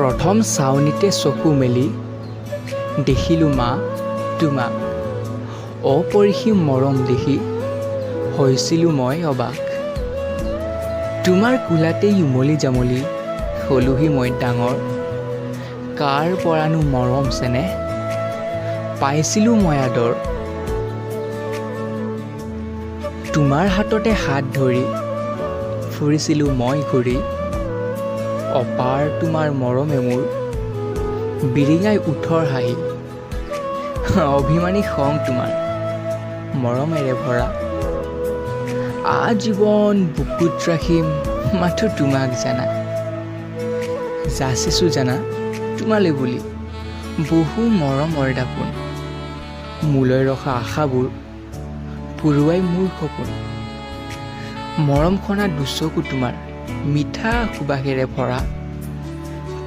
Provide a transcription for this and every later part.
প্ৰথম চাউনিতে চকু মেলি দেখিলোঁ মা তোমাক, অপৰিসীম মৰম দেখি হৈছিলোঁ মই অবাক। তোমাৰ কোলাতেই উমলি জামলি হলোহি মই ডাঙৰ, কাৰ পৰানো মৰম চেনেহ পাইছিলোঁ মই আদৰ। তোমাৰ হাততে হাত ধৰি ফুৰিছিলোঁ মই ঘূৰি, অপাৰ তোমাৰ মৰমে মোৰ বিৰিঙাই ওঠৰ হাঁহি। অভিমানী খং তোমাৰ মৰমেৰে ভৰা, আজীৱন বুকুত ৰাখিম মাথো তোমাক জানা। যাচিছোঁ জানা তোমালৈ বুলি বহু মৰমৰ দাপোন, মোলৈ ৰখা আশাবোৰ পুৰুৱাই মোৰ সপোন। মৰমখনা দুচকু তোমাৰ মিঠা সুবাসেৰে ভৰা,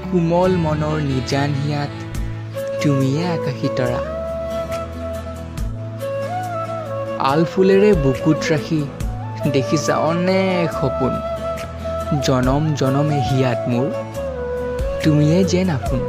কোমল মনৰ নিজান হিয়াত তুমিয়ে আকাশী তৰা। আলফুলেৰে বুকুত ৰাখি দেখিছা অনেক সপোন, জনম জনমে হিয়াত মোৰ তুমিয়ে যেন আপোন।